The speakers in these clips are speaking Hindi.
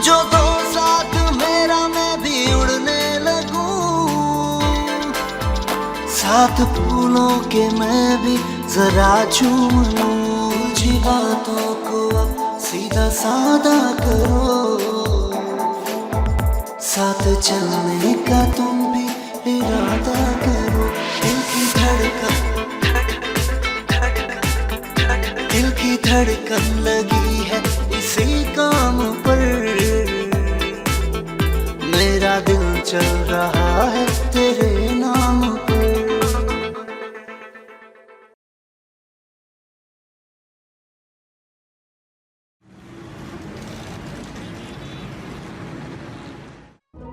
जो दो साथ मेरा मैं भी उड़ने लगूं, साथ फूलों के मैं भी जरा चूम लूं। जी बातों को अब सीधा सादा करो, साथ चलने का तुम भी इरादा करो। दिल की धड़कन लगी है इसी काम पर, मेरा दिल चल रहा है तेरे नाम पर।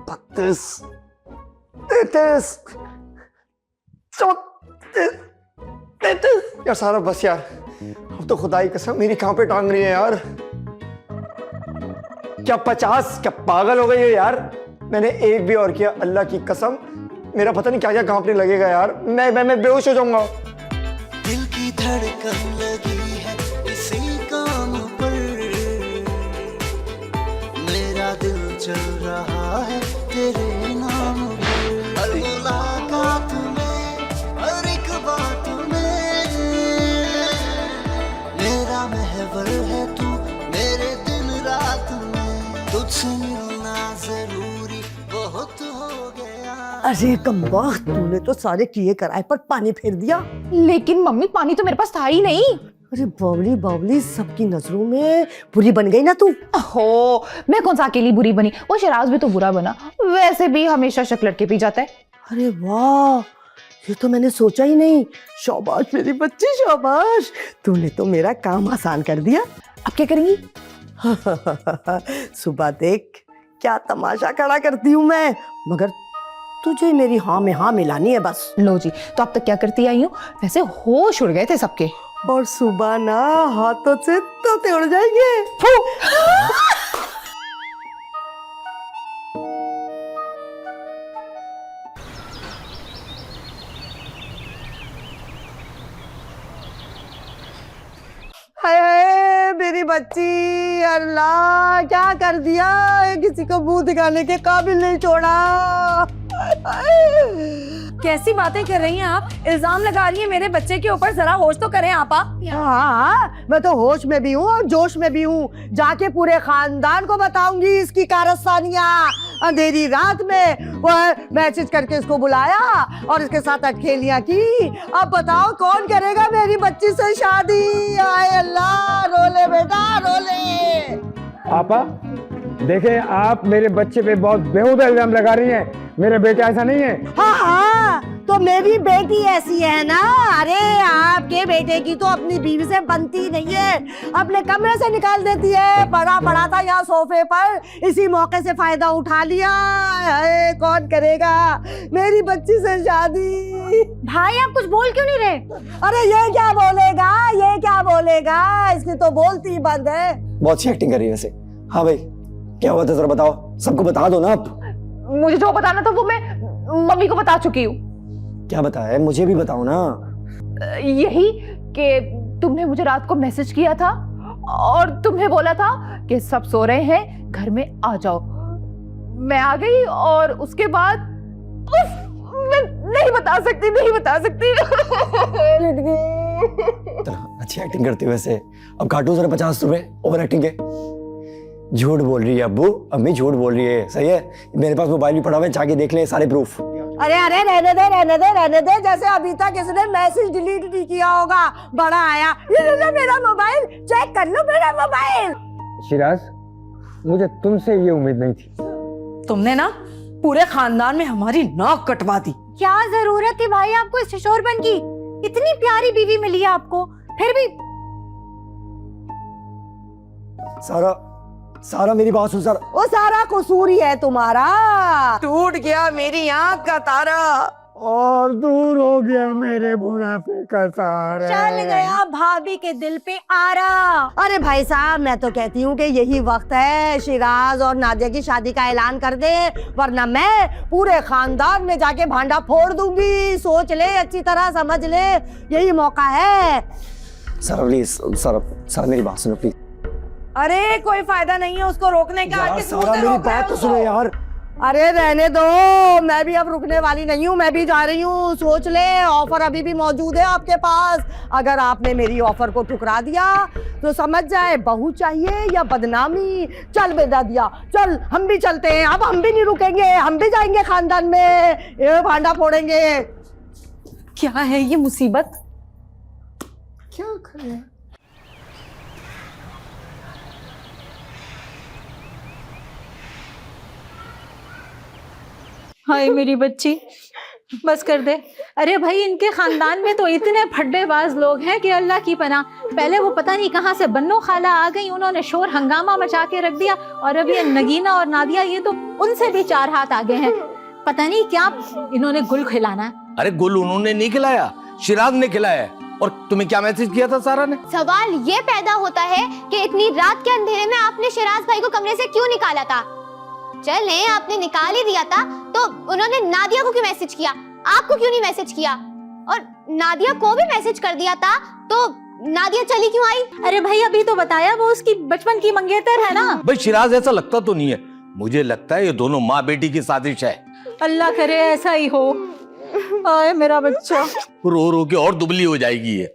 बत्तीस, 33, 34, यार सारा बस यार, अब तो खुदाई कसम मेरी कहां पे टांग रही है यार। क्या 50, क्या पागल हो गई है यार। मैंने एक भी और किया, अल्लाह की कसम मेरा पता नहीं क्या क्या कांपने लगेगा यार। मैं बेहोश हो जाऊंगा। दिल की धड़कन लगी है इसी काम पर, मेरा दिल चल रहा है तेरे नाम पर। हर मुलाकात में, हर एक बात में, मेरा महवर है तू मेरे दिन रात में। तुझसे मिलना जरूरी बहुत हो गया। अरे कमबख्त, तूने तो सारे किए कराए पर पानी फेर दिया। लेकिन मम्मी पानी तो मेरे पास था ही नहीं। अरे बावली बावली, सबकी नजरों में बुरी बन गई ना तू। हो, मैं कौन सा अकेली बुरी बनी, वो शराज भी तो बुरा बना। वैसे भी हमेशा शक लड़के पी जाता है। अरे वाह, ये तो मैंने सोचा ही नहीं। शाबाश मेरी बच्ची, शाबाश, तूने तो मेरा काम आसान कर दिया। अब क्या करेंगी? सुबह देख क्या तमाशा खड़ा करती हूँ मैं, मगर तुझे मेरी हाँ में हाँ मिलानी है बस। लो जी, तो अब तक क्या करती आई हूँ? वैसे होश उड़ गए थे सबके। और सुबह ना हाथों से तोते उड़ जाएंगे। हाय मेरी बच्ची, अल्लाह क्या कर दिया, किसी को मुंह दिखाने के काबिल नहीं छोड़ा। कैसी बातें कर रही हैं आप? इल्जाम लगा रही हैं मेरे बच्चे के ऊपर, जरा होश तो करें आपा। हाँ, मैं तो होश में भी हूँ और जोश में भी हूँ। जाके पूरे खानदान को बताऊंगी इसकी कारस्तानियाँ। अंधेरी रात में वो मैसेज करके इसको बुलाया और इसके साथ अटखेलियाँ की। अब बताओ कौन करेगा मेरी बच्ची से शादी? आए अल्लाह, रोले बेटा रोले। पापा देखें, आप मेरे बच्चे पे बहुत बेहुदा इल्जाम लगा रही हैं। मेरा बेटा ऐसा नहीं है। हाँ हाँ, तो मेरी बेटी ऐसी है ना। अरे आपके बेटे की तो अपनी बीवी से बनती नहीं है, अपने कमरे से निकाल देती है। पड़ा था यहाँ सोफे पर, इसी मौके से फायदा उठा लिया। अरे कौन करेगा मेरी बच्ची से शादी? भाई आप कुछ बोल क्यों नहीं रहे? अरे ये क्या बोलेगा, ये क्या बोलेगा, इसकी तो बोलती ही बंद है। बहुत सी एक्टिंग कर रही है वैसे। हाँ भाई, क्या हुआ था जरा बताओ, सबको बता दो ना। अब मुझे जो बताना था वो मैं मम्मी को बता चुकी हूँ। क्या बताया, मुझे भी बताओ ना। यही कि तुमने मुझे रात को मैसेज किया था और तुम्हें बोला था कि सब सो रहे हैं, घर में आ जाओ। मैं आ गई और उसके बाद मैं नहीं बता सकती। अच्छी एक्टिंग करती हो वैसे। अब काटो जरा 50 रुपए ओवर एक्टिंग के। झूठ बोल रही है अब्बू, अम्मी झूठ बोल रही है। सही है, मेरे पास मोबाइल भी पड़ा हुआ है, जाके देख ले सारे प्रूफ। अरे रहने दे, जैसे अभी तक इसने मैसेज डिलीट नहीं किया होगा। बड़ा आया, ये लो मेरा मोबाइल, चेक कर लो मेरा मोबाइल। शिराज, मुझे तुमसे ये उम्मीद नहीं थी। तुमने ना पूरे खानदान में हमारी नाक कटवा दी। क्या जरूरत थी भाई आपको इस शोरबन की? इतनी प्यारी बीवी मिली है आपको, फिर भी। सारा मेरी बात सुन। सारा, वो सारा कसूर ही है तुम्हारा। टूट गया मेरी आंख का तारा और दूर हो गया मेरे बुढ़ापे का तारा। चल गया भाभी के दिल पे आरा। अरे भाई साहब, मैं तो कहती हूँ कि यही वक्त है शिराज और नादिया की शादी का ऐलान कर दे, वरना मैं पूरे खानदान में जाके भांडा फोड़ दूंगी। सोच ले, अच्छी तरह समझ ले, यही मौका है। सारा प्लीज, सारा मेरी बात सुनो प्लीज। अरे कोई फायदा नहीं है उसको रोकने का। यार किस मुंह सारा से मेरी रोक रहे बात हो तो सुनो उसको? यार। अरे रहने दो, मैं भी अब रुकने वाली नहीं हूँ, मैं भी जा रही हूँ। सोच ले, ऑफर अभी भी मौजूद है आपके पास। अगर आपने मेरी ऑफर को ठुकरा दिया तो समझ जाए बहू चाहिए या बदनामी। चल बेटा दिया, चल हम भी चलते हैं। अब हम भी नहीं रुकेंगे, हम भी जाएंगे खानदान में, ये भांडा फोड़ेंगे। क्या है ये मुसीबत? क्या करें? हाय मेरी बच्ची, बस कर दे। अरे भाई, इनके खानदान में तो इतने फड्डेबाज लोग हैं कि अल्लाह की पनाह। पहले वो पता नहीं कहाँ से बन्नो खाला आ गई, उन्होंने शोर हंगामा मचा के रख दिया। और अब ये नगीना और नादिया, ये तो उनसे भी 4 हाथ आगे हैं। पता नहीं क्या इन्होंने गुल खिलाना है। अरे गुल उन्होंने नहीं खिलाया, शिराज ने खिलाया है। और तुम्हें क्या मैसेज किया था सारा ने? सवाल ये पैदा होता है कि इतनी रात के अंधेरे में आपने शिराज भाई को कमरे से क्यों निकाला था? चले, आपने निकाल ही दिया था तो उन्होंने नादिया को क्यों मैसेज किया? आपको क्यों नहीं मैसेज किया? और नादिया को भी मैसेज कर दिया था तो नादिया चली क्यों आई? अरे भाई, अभी तो बताया, वो उसकी बचपन की मंगेतर है ना। भाई शिराज ऐसा लगता तो नहीं है, मुझे लगता है ये दोनों माँ बेटी की साजिश है। अल्लाह करे ऐसा ही हो। आए मेरा बच्चा। रो रो के और दुबली हो जाएगी ये।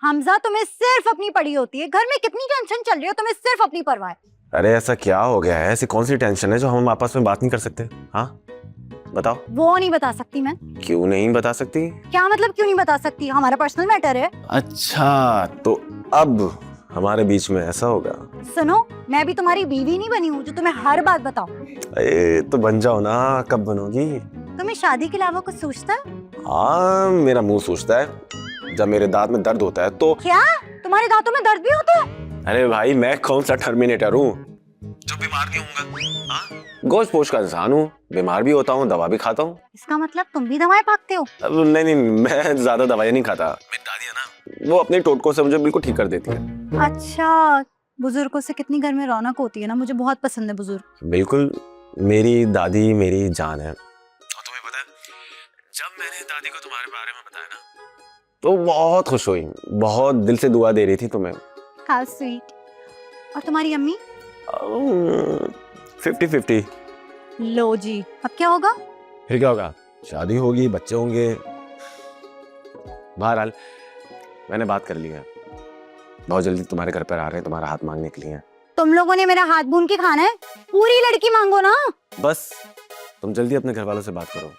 हमजा, तुम्हें सिर्फ अपनी पड़ी होती है। घर में कितनी टेंशन चल रही हो, तुम्हें सिर्फ अपनी परवाह है। अरे ऐसा क्या हो गया है? ऐसी कौन सी टेंशन है जो हम आपस में बात नहीं कर सकते? हाँ बताओ। वो नहीं बता सकती मैं। क्यों नहीं बता सकती? क्या मतलब क्यों नहीं बता सकती? हमारा पर्सनल मैटर है। अच्छा, तो अब हमारे बीच में ऐसा होगा। सुनो, मैं भी तुम्हारी बीवी नहीं बनी हूँ जो तुम्हें हर बात बताओ। अरे तो बन जाओ ना, कब बनोगी? तुम्हें शादी के अलावा कुछ सोचता है? हाँ, मेरा मुंह सोचता है। जब मेरे दांत में दर्द होता है तो। क्या तुम्हारे दांतों में दर्द भी होता है? अरे भाई, मैं कौन सा टर्मिनेटर हूँ जो बीमार नहीं होऊंगा? गोश्त पोश का इंसान हूँ, बीमार भी होता हूँ, दवा भी खाता हूँ। इसका मतलब तुम भी दवाएं भागते हो? नहीं नहीं, मैं ज्यादा दवाई नहीं खाता। मेरी दादी है ना, वो अपने टोटकों से मुझे बिल्कुल ठीक कर देती है। अच्छा, बुजुर्गों से कितनी घर में रौनक होती है ना। मुझे बहुत पसंद है बुजुर्ग। बिल्कुल, मेरी दादी मेरी जान है। और तुम्हें पता है, जब मैंने दादी को तुम्हारे बारे में बताया ना, तो बहुत खुश हुई, बहुत दिल से दुआ दे रही थी तुम्हें। How sweet. और तुम्हारी अम्मी? 50-50। लो जी, अब क्या होगा? फिर क्या होगा? शादी होगी, बच्चे होंगे। बहरहाल मैंने बात कर ली है, बहुत जल्दी तुम्हारे घर पर आ रहे हैं, तुम्हारा हाथ मांगने के लिए। तुम लोगों ने मेरा हाथ भून के खाना है? पूरी लड़की मांगो ना। बस तुम जल्दी अपने घर वालों से बात करो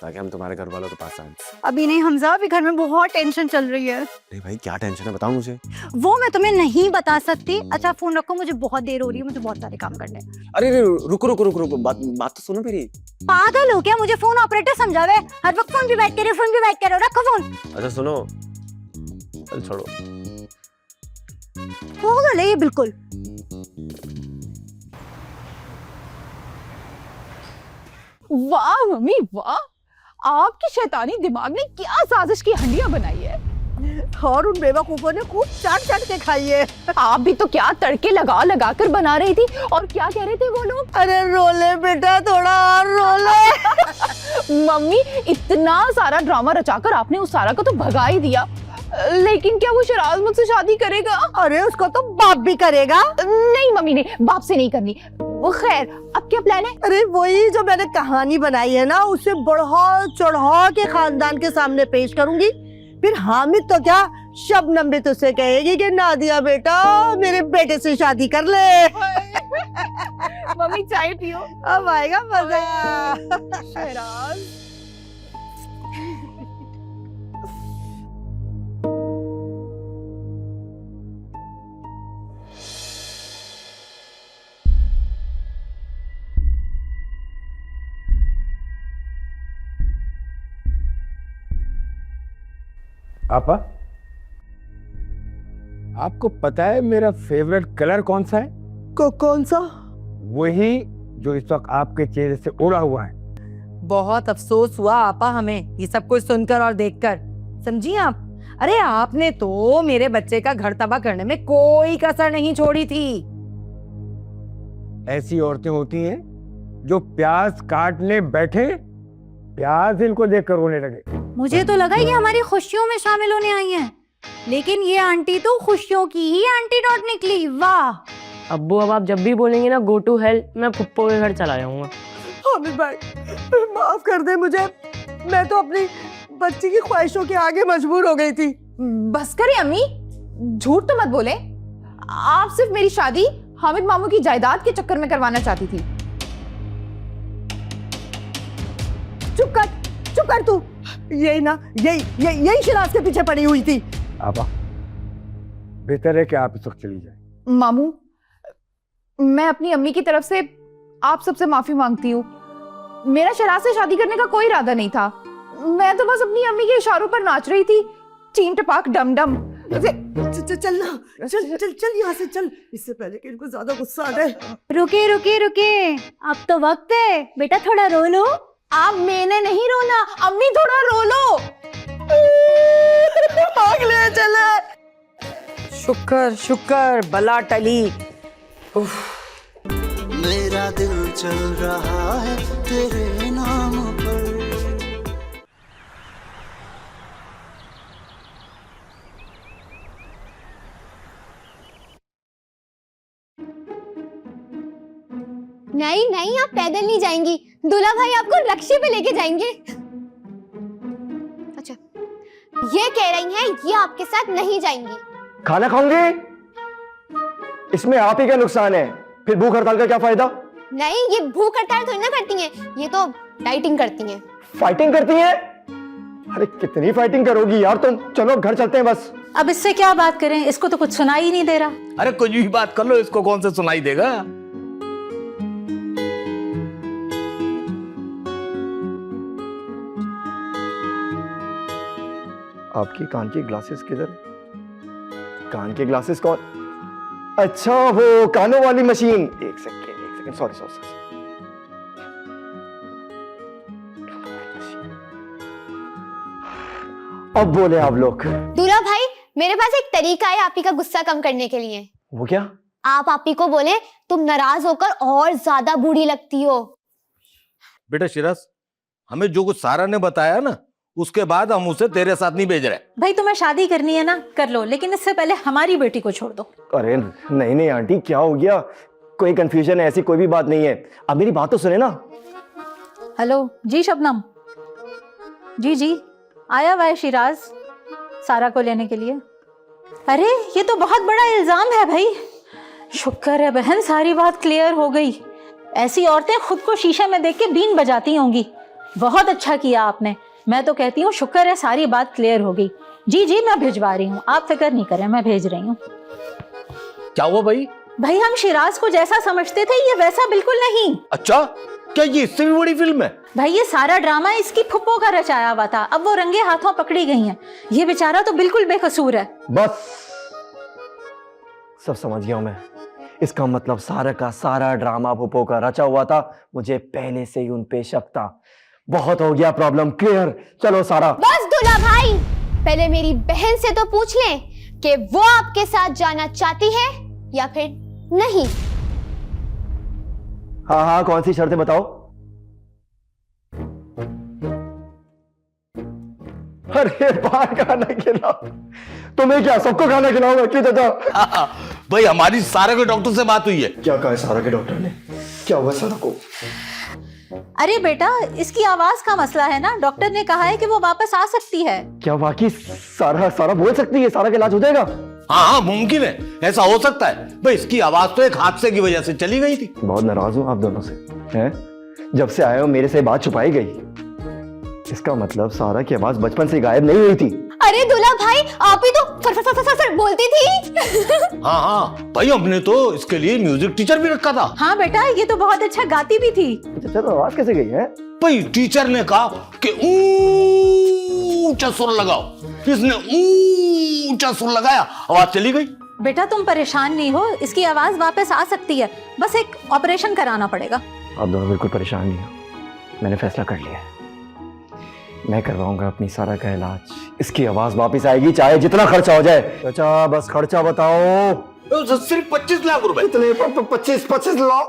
ताकि हम तुम्हारे घर वालों के पास आए। अभी नहीं हमजा, अभी घर में बहुत टेंशन चल रही है। अरे भाई, क्या टेंशन है बताओ मुझे। वो मैं तुम्हें नहीं बता सकती। अच्छा फोन रखो, मुझे बहुत देर हो रही है, मुझे बहुत सारे काम करने हैं। अरे रुको रुको रुको रुको, बात तो सुनो मेरी। पागल हो क्या? मुझे फोन ऑपरेटर समझावे, हर वक्त फोन पे बात करो। रखो फोन। अच्छा सुनो, चल छोड़ो। पागल है ये बिल्कुल। वाह मम्मी वाह, आपकी शैतानी दिमाग ने क्या साजिश की हंडियां बनाई है। और उन बेवकूफों ने खूब चाट के खाई है। आप भी तो क्या तड़के लगा लगा कर बना रही थी। और क्या कह रहे थे वो लोग? अरे रोले बेटा, थोड़ा और रोले। मम्मी, इतना सारा ड्रामा रचाकर आपने उस सारा को तो भगा ही दिया, लेकिन क्या वो शिराज मुझसे शादी करेगा? अरे उसको तो बाप भी करेगा। नहीं मम्मी ने बाप से नहीं करनी। वो खैर, अब क्या प्लान है? अरे वही जो मैंने कहानी बनाई है ना, उसे बढ़ा चढ़ा के खानदान के सामने पेश करूंगी। फिर हामिद तो क्या, शबनम भी तुझसे कहेगी कि नादिया बेटा मेरे बेटे से शादी कर ले। मम्मी चाय पियो, अब आएगा मजा। शिराज। आपा, आपको पता है मेरा फेवरेट कलर कौन सा है? कौन सा? वही जो इस वक्त आपके चेहरे से उड़ा हुआ है। बहुत अफसोस हुआ आपा हमें ये सब कुछ सुनकर और देखकर। समझी आप? अरे आपने तो मेरे बच्चे का घर तबाह करने में कोई कसर नहीं छोड़ी थी। ऐसी औरतें होती हैं जो प्याज काटने बैठे प्याज इनको देखकर रोने लगे। मुझे तो लगा ये हमारी खुशियों में शामिल होने आई हैं, लेकिन ये आंटी तो खुशियों की ही एंटीडोट निकली। वाह। अब्बू अब आप जब भी बोलेंगे ना गो टू हेल, मैं पुप्पो के घर चला जाऊंगा। हामिद भाई माफ कर दे मुझे, मैं तो अपनी बच्ची की ख्वाहिशों के आगे मजबूर हो गई थी। बस करें अम्मी, झूठ तो मत बोले। आप सिर्फ मेरी शादी हामिद मामू की जायदाद के चक्कर में करवाना चाहती थी। चुप कर तू। यही ना, यही शिराज के पीछे पड़ी हुई थी। आपा बेहतर है कि आप इस वक्त चली जाए। मामू, मैं अपनी अम्मी की तरफ से आप सबसे माफी मांगती हूँ। मेरा शराज से शादी करने का कोई इरादा नहीं था। मैं तो बस अपनी अम्मी के इशारों पर नाच रही थी। चीन टपाक डम डम। चल यहाँ से चल, इससे पहले कि इनको ज्यादा गुस्सा आ जाए। रुके रुके रुके, अब तो वक्त है बेटा, थोड़ा रो लो। आप मैंने नहीं रोना, अम्मी थोड़ा रो लो। भाग ले चले। शुक्र शुक्र बला टली। मेरा दिल चल रहा है तेरे नाम पर। नहीं नहीं, आप पैदल नहीं जाएंगी, दूल्हा भाई आपको रक्शे पे लेके जाएंगे। अच्छा, ये कह रही हैं ये आपके साथ नहीं जाएंगी। खाना खाऊंगी? इसमें आप ही का नुकसान है, फिर भूख हड़ताल का क्या फायदा? नहीं, ये भूख हड़ताल थोड़ी ना करती हैं, ये तो डाइटिंग करती हैं। फाइटिंग करती हैं? अरे कितनी फाइटिंग करोगी यार तुम। चलो अब घर चलते हैं बस। अब इससे क्या बात करें, इसको तो कुछ सुनाई ही नहीं दे रहा। अरे कुछ भी बात कर लो, इसको कौन से सुनाई देगा। आपकी कान की ग्लासेस किधर? कान के ग्लासेस कौन? अच्छा वो कानों वाली मशीन। एक सेकेंड सॉरी। अब बोले आप लोग। दूल्हा भाई, मेरे पास एक तरीका है आपी का गुस्सा कम करने के लिए। वो क्या? आप आपी को बोले तुम नाराज होकर और ज्यादा बूढ़ी लगती हो। बेटा शिराज, हमें जो कुछ सारा ने बताया ना, उसके बाद हम उसे तेरे साथ नहीं भेज रहे। भाई तुम्हें शादी करनी है ना, कर लो, लेकिन इससे पहले हमारी बेटी को छोड़ दो। अरे नहीं आंटी, क्या हो गया? कोई कंफ्यूजन है, ऐसी कोई भी बात नहीं है। अब मेरी बात तो सुने ना। हेलो जी शबनम। जी आया हुआ है शिराज सारा को लेने के लिए। अरे ये तो बहुत बड़ा इल्जाम है भाई। शुक्र है बहन, सारी बात क्लियर हो गई। ऐसी औरतें खुद को शीशे में देख के बीन बजाती होंगी। बहुत अच्छा किया आपने। मैं तो कहती हूँ शुक्र है सारी बात क्लियर हो गई। जी मैं भिजवा रही हूँ, आप फिक्र नहीं करें, मैं भेज रही हूँ। क्या हुआ भाई? भाई हम शिराज को जैसा समझते थे ये वैसा बिल्कुल नहीं। अच्छा, क्या ये इससे भी बड़ी फिल्म है? भाई ये सारा ड्रामा इसकी फुप्पो का रचाया हुआ था, अब वो रंगे हाथों पकड़ी गई हैं। ये बेचारा तो बिल्कुल बेकसूर है। बस सब समझ गया हूं मैं। इसका मतलब सारा का सारा ड्रामा फुप्पो का रचा हुआ था। मुझे पहले से ही उन पे शक था। बहुत हो गया, प्रॉब्लम क्लियर। चलो सारा। बस दूल्हा भाई, पहले मेरी बहन से तो पूछ लें कि वो आपके साथ जाना चाहती है या फिर नहीं। हाँ कौन सी शर्तें बताओ? अरे बाहर खाना खिलाओ। तुम्हें क्या सबको खाना खिलाऊंगा? क्यों चाचा? भाई हमारी सारा के डॉक्टर से बात हुई है। क्या कहा सारा के डॉक्टर ने? क्या हुआ सारा को? अरे बेटा इसकी आवाज का मसला है ना, डॉक्टर ने कहा है कि वो वापस आ सकती है। क्या वाकई सारा बोल सकती है? सारा का इलाज हो जाएगा? हाँ मुमकिन है, ऐसा हो सकता है। भाई इसकी आवाज तो एक हादसे की वजह से चली गई थी। बहुत नाराज हूं आप दोनों से। हैं? जब से आए हो मेरे से बात छुपाई गई। इसका मतलब सारा की आवाज बचपन से गायब नहीं हुई थी। अरे दूल्हा भाई, आप ही तो फर बोलती थी। हाँ भाई, हमने तो इसके लिए म्यूजिक टीचर भी रखा था। हाँ बेटा, ये तो बहुत अच्छा गाती भी थी। अच्छा तो आवाज कैसे गई है? भाई टीचर ने कहा कि ऊंचा सुर लगाओ, इसने ऊंचा सुर लगाया, आवाज चली गई। बेटा तुम परेशान नहीं हो, इसकी आवाज वापस आ सकती है, बस एक ऑपरेशन कराना पड़ेगा। आप दोनों बिल्कुल परेशान नहीं हो, मैंने फैसला कर लिया है। मैं करवाऊंगा अपनी सारा का इलाज। इसकी आवाज वापस आएगी चाहे जितना खर्चा हो जाए। चाचा बस खर्चा बताओ। सिर्फ 25 लाख रुपए। इतने 25 लाख।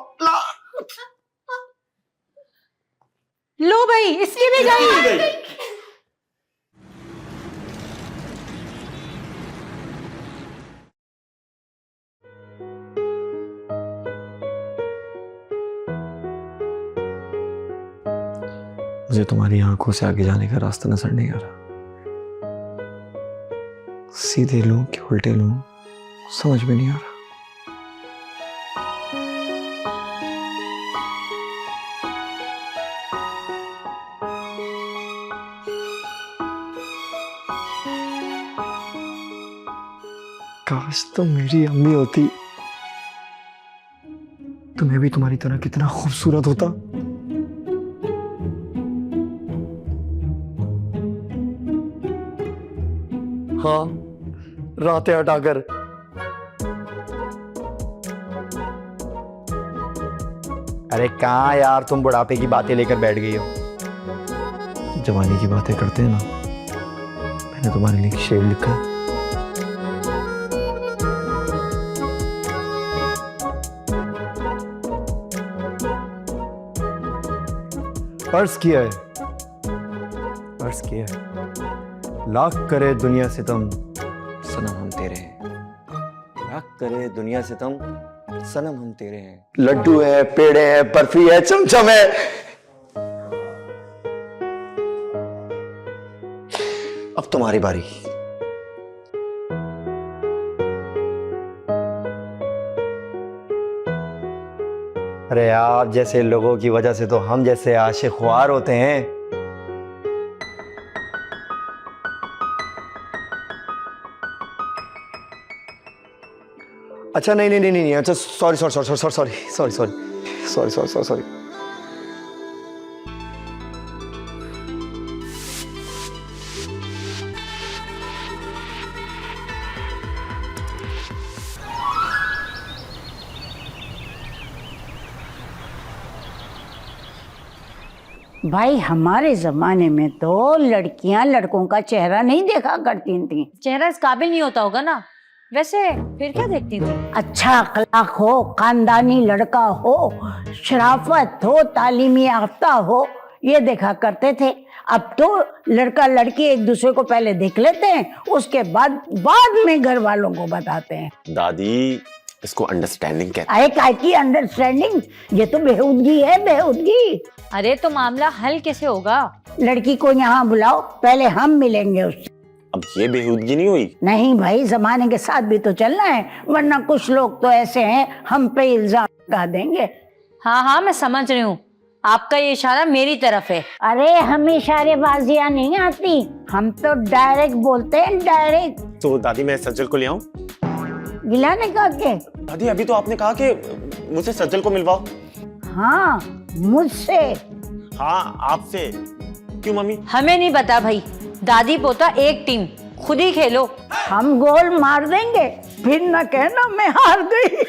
लो भाई, इसकी भी गई। मुझे तुम्हारी आंखों से आगे जाने का रास्ता नजर नहीं आ रहा। सीधे लूं कि उल्टे लूं समझ में नहीं आ रहा। काश तुम मेरी अम्मी होती तो मैं भी तुम्हारी तरह कितना खूबसूरत होता। हाँ, रातें हटाकर। अरे कहाँ यार, तुम बुढ़ापे की बातें लेकर बैठ गई हो। जवानी की बातें करते हैं ना, मैंने तुम्हारे लिए एक शेर लिखा है। अर्ज किया है, अर्ज किया है। लाख करे दुनिया सितम, सनम हम तेरे हैं। लाख करे दुनिया सितम, सनम हम तेरे हैं। लड्डू है, पेड़े है, बर्फी है, चमचम है। अब तुम्हारी बारी। अरे आप जैसे लोगों की वजह से तो हम जैसे आशिक ख्वार होते हैं। अच्छा नहीं नहीं नहीं नहीं, अच्छा sorry sorry sorry sorry sorry sorry sorry sorry sorry sorry sorry. भाई हमारे जमाने में तो लड़कियां लड़कों का चेहरा नहीं देखा करती थी। चेहरा इस काबिल नहीं होता होगा ना, वैसे फिर क्या देखती थी? अच्छा अखलाक हो, खानदानी लड़का हो, शराफत हो, तालीमी याफ्ता हो, ये देखा करते थे। अब तो लड़का लड़की एक दूसरे को पहले देख लेते हैं, उसके बाद में घर वालों को बताते हैं। दादी इसको अंडरस्टैंडिंग कहते आए काय की अंडरस्टैंडिंग, ये तो बेहूदगी है, बेहूदगी। अरे तो मामला हल कैसे होगा? लड़की को यहाँ बुलाओ, पहले हम मिलेंगे उससे। अब ये बेहूदगी नहीं हुई? नहीं भाई, जमाने के साथ भी तो चलना है, वरना कुछ लोग तो ऐसे हैं हम पे इल्जाम लगा देंगे। हाँ हाँ मैं समझ रही हूँ, आपका ये इशारा मेरी तरफ है। अरे हमें इशारेबाजियां नहीं आती, हम तो डायरेक्ट बोलते हैं, डायरेक्ट। तो दादी मैं सज्जल को ले आऊं? गिला नहीं कहा के? दादी अभी तो आपने कहा कि मुझसे सज्जल को मिलवाओ। हाँ मुझसे। हाँ आपसे। क्यों मम्मी? हमें नहीं पता भाई, दादी पोता एक टीम, खुद ही खेलो। हम गोल मार देंगे, फिर न कहना मैं हार गई।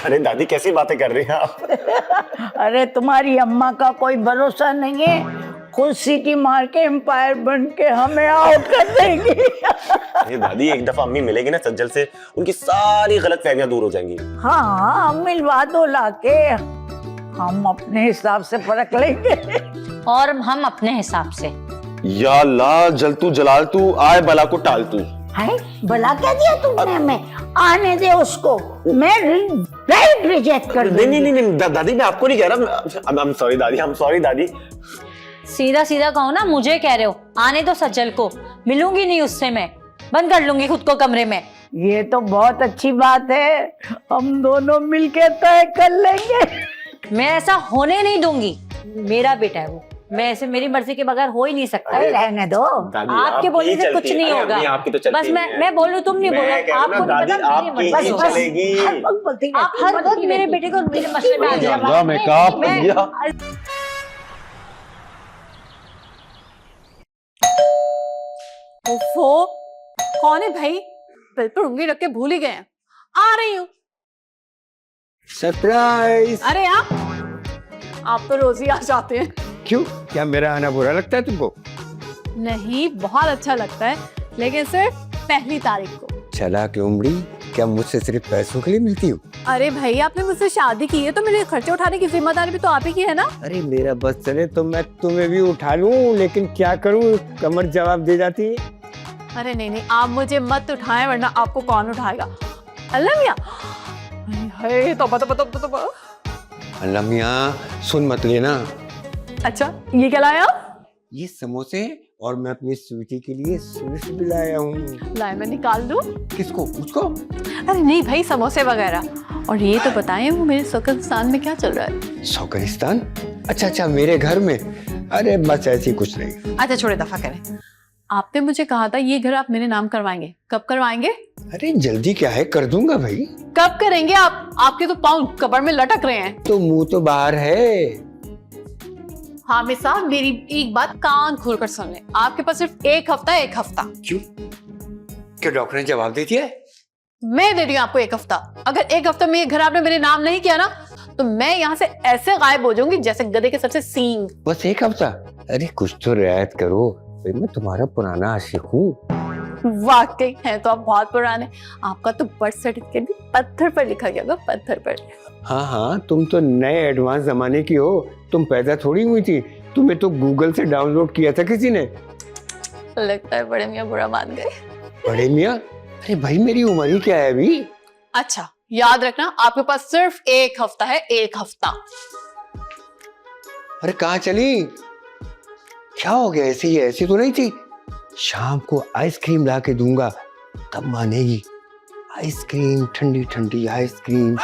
अरे दादी कैसी बातें कर रही हैं आप? अरे तुम्हारी अम्मा का कोई भरोसा नहीं है, खुद सीटी मार के एम्पायर बन के हमें आउट कर देंगी। अरे दादी एक दफा अम्मी मिलेगी ना सज्जल से, उनकी सारी गलतफहमियां दूर हो जाएंगी। हाँ मिलवा दो लाके, हम अपने हिसाब से परख लेंगे। और हम अपने हिसाब से। या अल्लाह, जल तू जलाल तू, आए बला को टाल तू। है भला क्या दिया तुमने हमें? आने दे उसको, मैं राइट रिजेक्ट कर दूंगी। नहीं नहीं नहीं दादी मैं आपको नहीं कह रहा। I'm sorry दादी, I'm sorry दादी। सीधा सीधा कहो ना, मुझे कह रहे हो। आने दो सज्जल को, मिलूंगी नहीं उससे मैं, बंद कर लूंगी खुद को कमरे में। ये तो बहुत अच्छी बात है, हम दोनों मिलके तय कर लेंगे। मैं ऐसा होने नहीं दूंगी, मेरा बेटा है वो, मैं ऐसे मेरी मर्जी के बगैर हो ही नहीं सकता। रहने दो, आपके बोलने से कुछ नहीं होगा। आपकी तो चलती बस मैं बोल रही, तुम नहीं बोलो। आपको नहीं पता मेरी मर्जी। आप हर वक्त मेरे बेटे को मेरे मसले में आ जाए। ओफो, कौन है भाई? बिल पर उंगली रख के भूल ही गए हैं। आ रही हूँ। सरप्राइज। अरे आप तो रोज ही आ जाते हैं। क्यों, क्या मेरा आना बुरा लगता है तुमको? नहीं, बहुत अच्छा लगता है, लेकिन सिर्फ पहली तारीख को। चला के उमड़ी, क्या मुझसे सिर्फ पैसों के लिए मिलती हो? अरे भाई, आपने मुझसे शादी की है तो मेरे खर्चे उठाने की जिम्मेदारी भी तो आप ही की है ना। अरे मेरा बस चले तो मैं तुम्हें भी उठा लूं, लेकिन क्या करूं, कमर जवाब दे जाती है। अरे नहीं नहीं, आप मुझे मत उठाएं, वरना आपको कौन उठाएगा? अल्लाह मियां, तौबा तौबा तौबा तौबा। अल्लाह मियां, सुन मत लेना, अच्छा ये क्या लाया आप? ये समोसे और मैं अपनी स्वीटी के लिए स्वीट्स भी लाया हूँ। लाए मैं निकाल दूं? किसको? मुझको? अरे नहीं भाई, समोसे वगैरह। और ये तो बताएं वो मेरे शौकनिस्तान में क्या चल रहा है? शौकनिस्तान? अच्छा मेरे घर में? अरे बस ऐसी कुछ नहीं। अच्छा छोड़े, दफा करें। आपने मुझे कहा था ये घर आप मेरे नाम करवाएंगे, कब करवाएंगे? अरे जल्दी क्या है, कर दूंगा भाई। कब करेंगे आप? आपके तो पाँव कब्र में लटक रहे हैं। तो मुंह तो बाहर है। हामिद साहब मेरी एक बात कान खोलकर सुन लें, आपके पास सिर्फ एक हफ्ता है, 1 हफ्ता। क्यों? क्या डॉक्टर ने जवाब दे दिया है? मैं दे रही हूँ आपको 1 हफ्ता। अगर 1 हफ्ता में ये घर आपने मेरे नाम नहीं किया ना, तो मैं यहाँ से ऐसे गायब हो जाऊंगी जैसे गधे के सबसे सींग। बस 1 हफ्ता? अरे कुछ तो रियायत करो, मैं तुम्हारा पुराना आशिक हूँ। वाकई है तो आप बहुत पुराने। आपका तो बर्थ सर्टिफिकेट भी पत्थर पर लिखा गया होगा, पत्थर पर। हाँ तुम तो नए एडवांस जमाने की हो। तुम पैदा थोड़ी हुई थी, तुम्हें तो गूगल से डाउनलोड किया था किसी ने। लगता है बड़े मियाँ बुरा मान गए। बड़े मियाँ? अरे भाई मेरी उम्र ही क्या है अभी। अच्छा याद रखना, आपके पास सिर्फ 1 हफ्ता है, 1 हफ्ता। अरे कहाँ चली? क्या हो गया? ऐसी तो नहीं थी। शाम को आइसक्रीम ला के दूंगा तब मानेगी। आइसक्रीम, ठंडी ठंडी आइसक्रीम।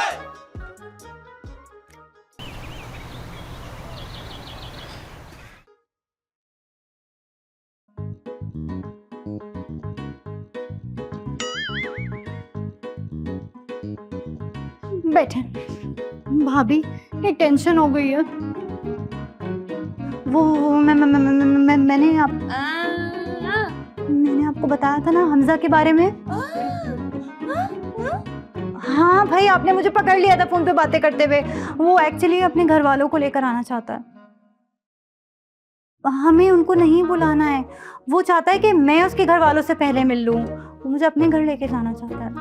बैठे भाभी, ये टेंशन हो गई है। वो मैंने आपको बताया था ना हमजा के बारे में। हाँ भाई, आपने मुझे पकड़ लिया था फोन पे बातें करते हुए। वो एक्चुअली अपने घर वालों को लेकर आना चाहता है। हमें उनको नहीं बुलाना है। वो चाहता है कि मैं उसके घर वालों से पहले मिल लूं। वो मुझे अपने घर लेके जाना चाहता है।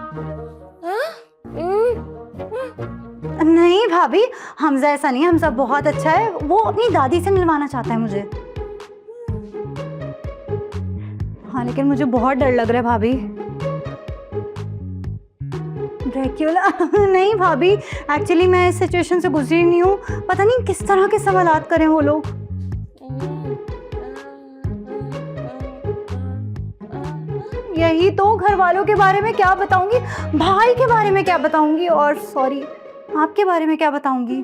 नहीं भाभी, हमजा ऐसा नहीं है। हमजा बहुत अच्छा है। वो अपनी दादी से मिलवाना चाहता है मुझे। हाँ लेकिन मुझे बहुत डर लग रहा है भाभी। ड्रैक्युला? नहीं भाभी, एक्चुअली मैं इस सिचुएशन से गुजरी नहीं हूँ। पता नहीं किस तरह के सवालात करें वो लोग। यही तो, घर वालों के बारे में क्या बताऊंगी, भाई के बारे में क्या बताऊंगी, और सॉरी आपके बारे में क्या बताऊंगी।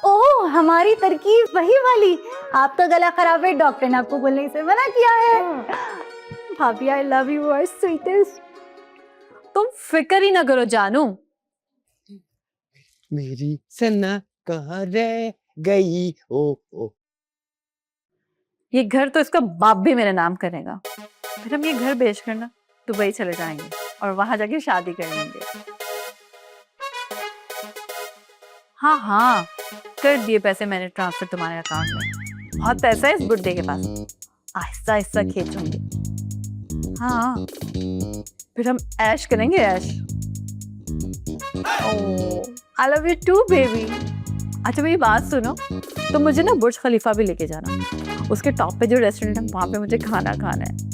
ओह, हमारी तरकीब वही वाली। आप तो गला खराब है, डॉक्टर ने आपको बोलने से मना किया है। भाभी I love you are sweetest. तुम फिक्र ही ना करो जानू। मेरी सन्ना कहाँ रह गई? ओ ये घर तो इसका बाप भी मेरे नाम करेगा। फिर हम ये घर बेच कर ना दुबई चले जाएंगे और वहां जाके शादी कर लेंगे। हाँ कर दिए पैसे मैंने ट्रांसफर तुम्हारे अकाउंट में। बहुत पैसा है इस बुड्ढे के पास, आहिस्ता आहिस्ता खींचूंगी। हाँ फिर हम ऐश करेंगे, ऐश। I love you too baby. अच्छा मेरी बात सुनो, तो मुझे ना बुर्ज खलीफा भी लेके जाना। उसके टॉप पे जो रेस्टोरेंट है वहां पे मुझे खाना खाना है।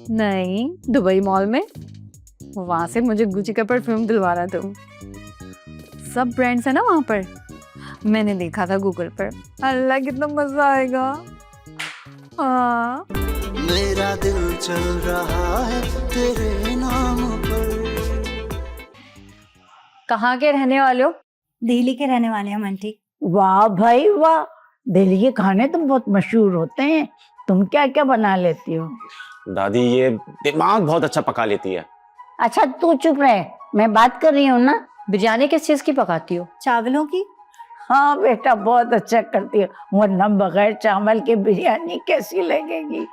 नहीं, दुबई मॉल में। वहां से मुझे गुची का परफ्यूम दिलवाना तुम। सब ब्रांड्स है ना वहां पर, मैंने देखा था गूगल पर। अल्लाह कितना मजा आएगा। हाँ मेरा दिल चल रहा है तेरे नाम पर। कहाँ के रहने वाले हो? दिल्ली के रहने वाले हैं आंटी। वाह भाई वाह, दिल्ली के खाने तो बहुत मशहूर होते हैं। तुम क्या क्या बना लेती हो? दादी ये दिमाग बहुत अच्छा पका लेती है। अच्छा तू चुप रहे, मैं बात कर रही हूँ ना। बिरयानी किस चीज की पकाती हो? चावलों की। हाँ बेटा बहुत अच्छा करती हो, वरना बगैर चावल के बिरयानी कैसी लगेगी?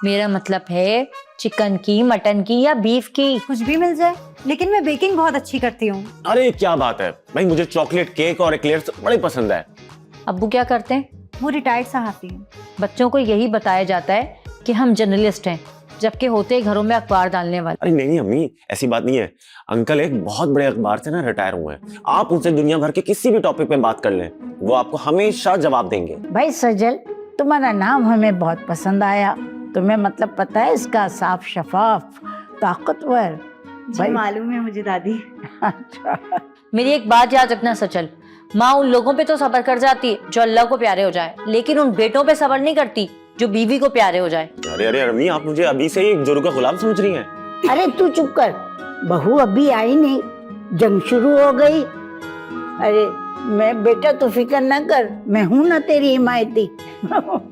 मेरा मतलब है चिकन की, मटन की या बीफ की, कुछ भी मिल जाए, लेकिन मैं बेकिंग बहुत अच्छी करती हूँ। अरे क्या बात है भाई, मुझे चॉकलेट केक और एक्लेयर्स बड़े पसंद है। अब्बू क्या करते हैं? वो रिटायर्ड सहाफ़ी हैं। बच्चों को यही बताया जाता है कि हम जर्नलिस्ट हैं, जबकि होते ही घरों में अखबार डालने वाले। अरे नहीं अम्मी, ऐसी बात नहीं है। अंकल एक बहुत बड़े अखबार से ना रिटायर हुए हैं। आप उनसे दुनिया भर के किसी भी टॉपिक पे बात कर लें, वो आपको हमेशा जवाब देंगे। भाई सजल, तुम्हारा नाम हमें बहुत पसंद आया। तुम्हें मतलब पता है इसका? साफ शफाफ, ताकतवर, भाई मालूम है मुझे दादी। अच्छा, मेरी एक बात याद रखना सचल, माँ उन लोगों पे तो सब्र कर जाती है जो अल्लाह को प्यारे हो जाए, लेकिन उन बेटों पे सब्र नहीं करती जो बीवी को प्यारे हो जाए। अरे अरे अम्मी, आप मुझे अभी से ही जोरू का गुलाम समझ रही हैं। अरे तू चुप कर, बहू अभी आई नहीं, जंग शुरू हो गई। अरे मैं बेटा तू फिक्र न कर, मैं हूं ना तेरी हिमायती।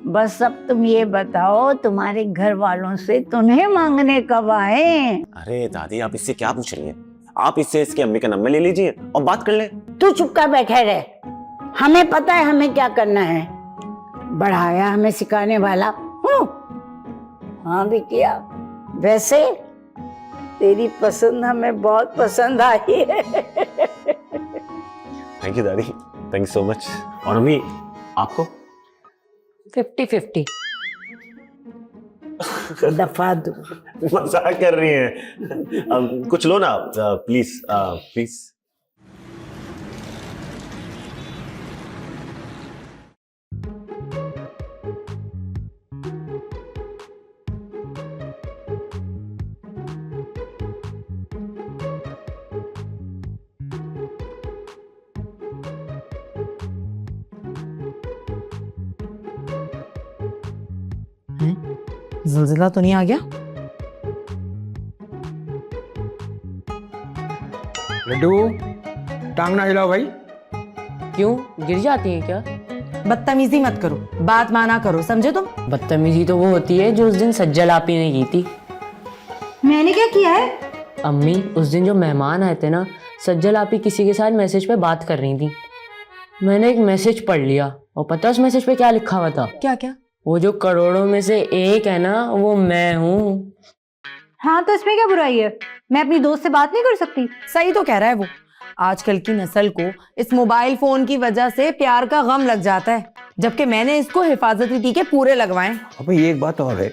बस अब तुम ये बताओ तुम्हारे घर वालों से तुम्हें मांगने कब आए? अरे दादी, आप इससे क्या पूछ रही हैं? आप इससे इसकी अम्मी का नंबर ले लीजिए और बात कर ले। तू चुप कर बैठे रहे, हमें पता है हमें क्या करना है। बढ़ाया हमें सिखाने वाला हूँ। हाँ बिटिया, वैसे तेरी पसंद हमें बहुत पसंद आई है। थैंक यू दादी, थैंक यू सो मच। और अम्मी, आपको? 50-50। दफा दो। मजाक कर रही हैं। कुछ लो ना प्लीज, प्लीज। ज़िलज़िला तो नहीं आ गया? लड्डू, टांग ना हिलाओ भाई। क्यों, गिर जाती है क्या? बदतमीजी मत करो, बात माना करो, समझे तुम? बदतमीजी तो वो होती है जो उस दिन सज्जल आपी ने की थी। मैंने क्या किया है? अम्मी, उस दिन जो मेहमान आए थे ना, सज्जल आपी किसी के साथ मैसेज पे बात कर रही थी। मैंने एक मैसेज पढ़ लिया और पता है उस मैसेज पे क्या लिखा हुआ था? क्या क्या? वो जो करोड़ों में से एक है ना, वो मैं हूँ। हाँ तो इसमें क्या बुराई है? मैं अपनी दोस्त से बात नहीं कर सकती? सही तो कह रहा है वो। आजकल की नस्ल को इस मोबाइल फोन की वजह से प्यार का गम लग जाता है, जबकि मैंने इसको हिफाजती टीके पूरे लगवाए। अब ये एक बात और है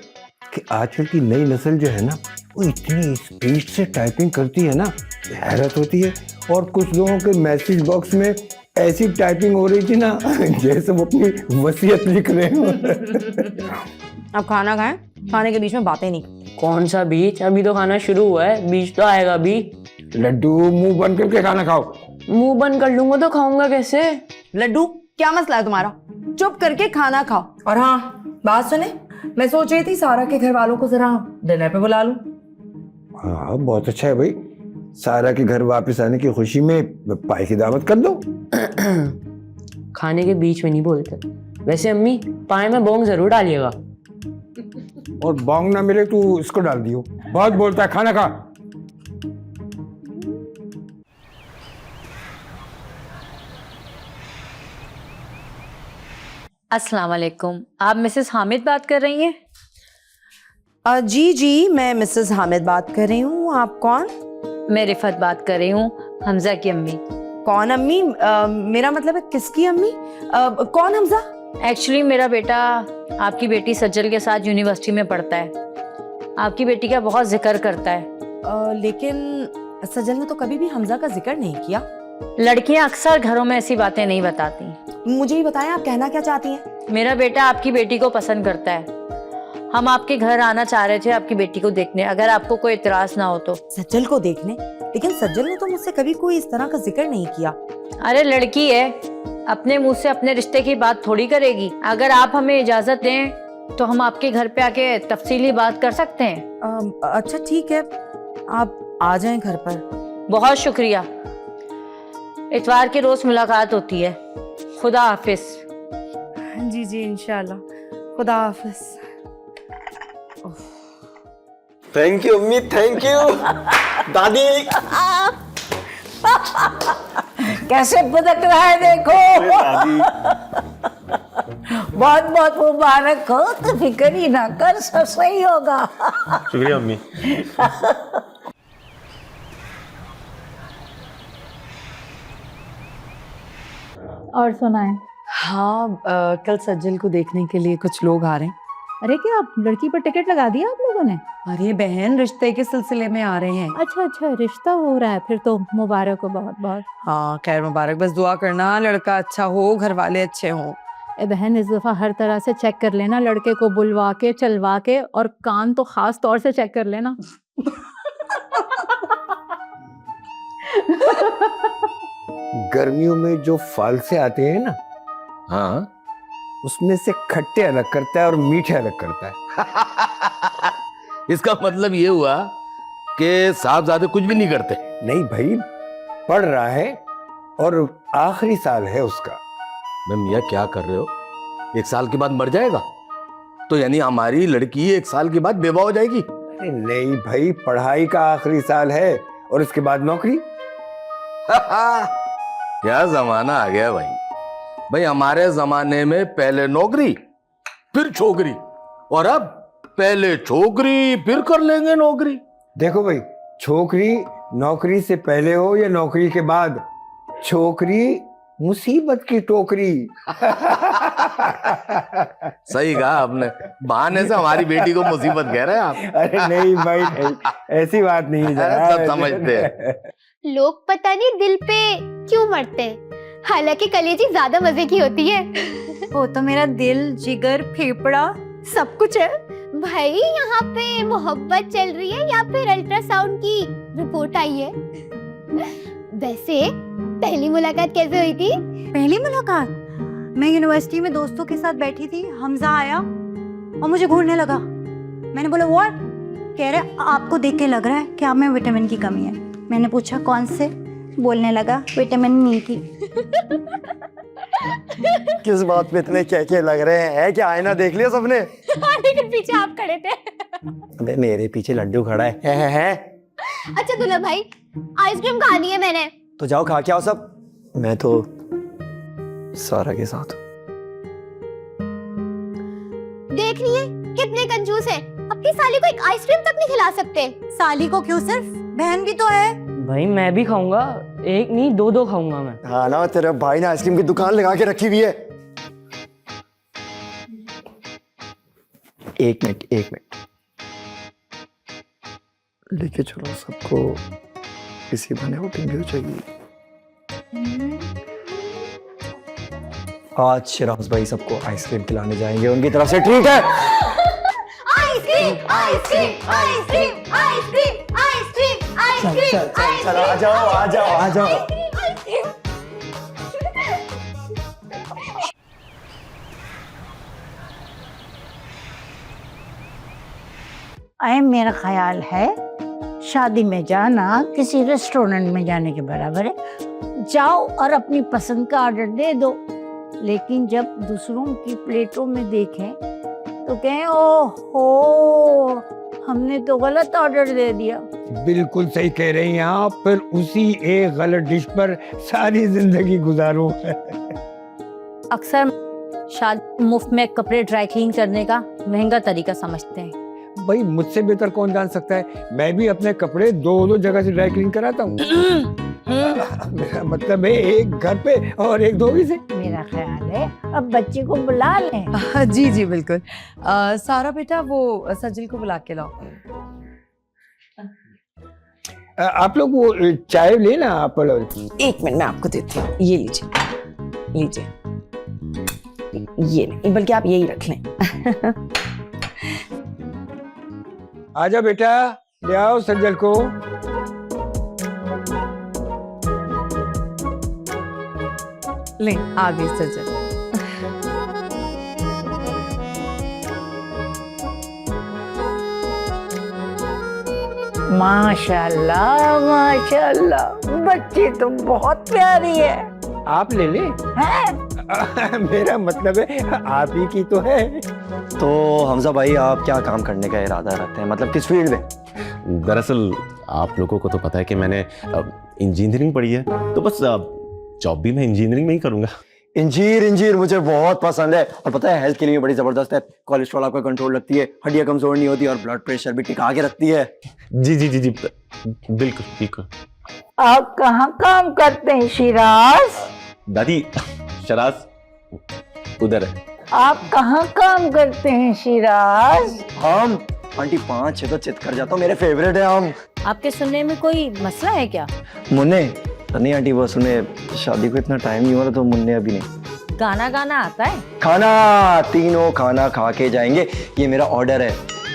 कि आजकल की नई नस्ल जो है ना, वो इतनी स्पीड से टाइपिंग करती है ना, हैरत होती है। और कुछ लोगों के मैसेज बॉक्स में ऐसी टाइपिंग हो रही थी ना जैसे वो अपनी वसीयत लिख रहे हो। अब खाना खाएं, खाने के बीच में बातें नहीं। कौन सा बीच? अभी तो खाना शुरू हुआ है, बीच तो आएगा अभी। लड्डू, मुंह बंद करके खाना खाओ। मुंह बंद कर लूंगा तो खाऊंगा कैसे? लड्डू, क्या मसला है तुम्हारा? चुप करके खाना खाओ। और हाँ, बात सुने, मैं सोच रही थी सारा के घर वालों को जरा डिनर पे बुला लूं। हाँ बहुत अच्छा है भाई, सारा के घर वापस आने की खुशी में पाई की दावत कर दो। खाने के बीच में नहीं बोलते। वैसे अम्मी, पाए में बोंग जरूर डालिएगा। और बोंग ना मिले तो इसको डाल दियो, बहुत बोलता है। खाना खा। अस्सलाम वालेकुम, आप मिसेस हामिद बात कर रही हैं? जी जी, मैं मिसेस हामिद बात कर रही हूँ। आप कौन? मैं रिफत बात कर रही हूँ, हमजा की अम्मी। कौन अम्मी? मेरा मतलब है किसकी अम्मी? कौन हमजा? एक्चुअली मेरा बेटा आपकी बेटी सज्जल के साथ यूनिवर्सिटी में पढ़ता है। आपकी बेटी का बहुत जिक्र करता है। लेकिन सज्जल ने तो कभी भी हमजा का जिक्र नहीं किया। लड़कियां अक्सर घरों में ऐसी बातें नहीं बताती। मुझे ही बताएं, आप कहना क्या चाहती हैं? मेरा बेटा आपकी बेटी को पसंद करता है। हम आपके घर आना चाह रहे थे आपकी बेटी को देखने, अगर आपको कोई इतराज ना हो तो। सज्जल को देखने? लेकिन सज्जल ने तो मुझसे कभी कोई इस तरह का जिक्र नहीं किया। अरे लड़की है, अपने मुंह से अपने रिश्ते की बात थोड़ी करेगी। अगर आप हमें इजाजत दें तो हम आपके घर पे आके तफसीली बात कर सकते हैं। अच्छा ठीक है, आप आ जाएं घर पर। बहुत शुक्रिया। इतवार के रोज मुलाकात होती है। खुदा हाफिज। जी जी इंशाल्लाह, खुदा हाफिज। थैंक यू अम्मी, थैंक यू। दादी कैसे पुदक रहा है देखो। बहुत बहुत मुबारक हो, तो फिक्र ही ना कर, सब सही होगा। शुक्रिया अम्मी। और सुनाएं। हाँ, कल सज्जल को देखने के लिए कुछ लोग आ रहे हैं। अरे क्या आप लड़की पर टिकट लगा दिया आप लोगों ने? अरे बहन, रिश्ते के सिलसिले में आ रहे हैं। अच्छा अच्छा, रिश्ता हो रहा है, फिर तो मुबारक हो बहुत बहुत। हाँ खैर मुबारक, बस दुआ करना लड़का अच्छा हो, घर वाले अच्छे हों। ए बहन, इस दफा हर तरह से चेक कर लेना, लड़के को बुलवा के चलवा के, और कान तो खास तौर से चेक कर लेना। गर्मियों में जो फल से आते हैं ना, हाँ उसमें से खट्टे अलग करता है और मीठे अलग करता है। इसका मतलब ये हुआ कि साहबजादे कुछ भी नहीं करते। नहीं भाई, पढ़ रहा है और आखिरी साल है उसका। मैं मियाँ क्या कर रहे हो? 1 साल के बाद मर जाएगा? तो यानी हमारी लड़की 1 साल के बाद बेवा हो जाएगी? अरे नहीं भाई, पढ़ाई का आखिरी साल है और उसके बाद नौकरी। क्या जमाना आ गया भाई। भाई हमारे जमाने में पहले नौकरी फिर छोकरी, और अब पहले छोकरी फिर कर लेंगे नौकरी। देखो भाई, छोकरी नौकरी से पहले हो या नौकरी के बाद, छोकरी मुसीबत की टोकरी। सही कहा आपने। बहाने से हमारी बेटी को मुसीबत कह रहे हैं आप। अरे नहीं भाई, नहीं, ऐसी बात नहीं है। सब समझते हैं। लोग पता नहीं दिल पे क्यों मरते हैं, हालांकि कलेजी ज्यादा मजे की होती है। वो तो मेरा दिल, जिगर, फेफड़ा सब कुछ है। भाई यहाँ पे मोहब्बत चल रही है या फिर अल्ट्रासाउंड की रिपोर्ट आई है? वैसे पहली मुलाकात कैसे हुई थी? पहली मुलाकात, मैं यूनिवर्सिटी में दोस्तों के साथ बैठी थी, हमजा आया और मुझे घूरने लगा। मैंने बोला व्हाट? कह रहे आपको देख के लग रहा है कि आप में विटामिन की कमी है। मैंने पूछा कौन से? बोलने लगा विटामिन ई की। किस बात पे इतने क्या लग रहे हैं? क्या आईना देख लिया सबने? लेकिन पीछे आप खड़े थे। अबे मेरे पीछे लड्डू खड़ा है। अच्छा दुल्हा भाई, आइसक्रीम खानी है मैंने। तो जाओ खा के आओ सब। मैं तो सारा के साथ हूँ। देख रही है कितने कंजूस है, अपनी साली को एक आइसक्रीम तक नहीं खिला सकते। साली को क्यों, सिर्फ बहन भी तो है। भाई मैं भी खाऊंगा, एक नहीं 2 खाऊंगा मैं। हाँ ना, तेरे भाई ने आइसक्रीम की दुकान लगा के रखी हुई है। एक मिनट लेके चलो सबको, किसी बने आउटिंग भी चाहिए। आज शिराज भाई सबको आइसक्रीम खिलाने जाएंगे, उनकी तरफ से ट्रीट है। Ice cream ice cream ice cream ice cream ice cream ice cream. चलो आ जाओ। अरे मेरा ख्याल है शादी में जाना किसी रेस्टोरेंट में जाने के बराबर है। जाओ और अपनी पसंद का ऑर्डर दे दो, लेकिन जब दूसरों की प्लेटों में देखें तो कहें ओहो हमने तो गलत ऑर्डर दे दिया। बिल्कुल सही कह रही हैं आप। फिर उसी एक गलत डिश पर सारी जिंदगी गुजारो। अक्सर शादी मुफ्त में कपड़े ड्राई क्लीन करने का महंगा तरीका समझते हैं। भाई मुझसे बेहतर कौन जान सकता है, मैं भी अपने कपड़े 2 जगह से ड्राई क्लीन कराता हूँ। मेरा मतलब है एक घर पे और एक धोबी से। मेरा ख्याल है अब बच्चे को बुला लें। जी बिल्कुल। सारा बेटा वो सजल को बुला के लाओ। आप लोग वो चाय लेना आप लोग। 1 मिनट मैं आपको देती हूँ, ये लीजिए ये नहीं, बल्कि आप यही रख लें। आजा बेटा, ले आओ सज्जल को। ले आ गई सजल। माशाल्लाह माशाल्लाह, बच्ची तो बहुत प्यारी है। आप ले ले। मेरा मतलब है आप ही की तो है। तो हमजा भाई आप क्या काम करने का इरादा रखते हैं, मतलब किस फील्ड में? दरअसल आप लोगों को तो पता है कि मैंने इंजीनियरिंग पढ़ी है, तो बस जॉब भी मैं इंजीनियरिंग में ही करूंगा। इंजीर मुझे बहुत पसंद है, और पता है हेल्थ के लिए बड़ी जबरदस्त है। कोलेस्ट्रॉल आपका कंट्रोल रखती है, हड्डियां कमजोर नहीं होती और ब्लड प्रेशर भी टिका के रखती है। जी बिल्कुल। आप कहाँ काम करते हैं शिराज? दादी शराज उधर है। आप कहाँ काम करते हैं शिराज? हम आंटी 5-6 तो चित कर जाता हूँ, मेरे फेवरेट है हम। आपके सुनने में कोई मसला है क्या? मुन्ने नहीं आंटी, बस उन्हें शादी को इतना टाइम नहीं हुआ, तो मुन्ने अभी नहीं। गाना आता है? खाना तीनों खाना खा के जाएंगे, ये मेरा ऑर्डर है।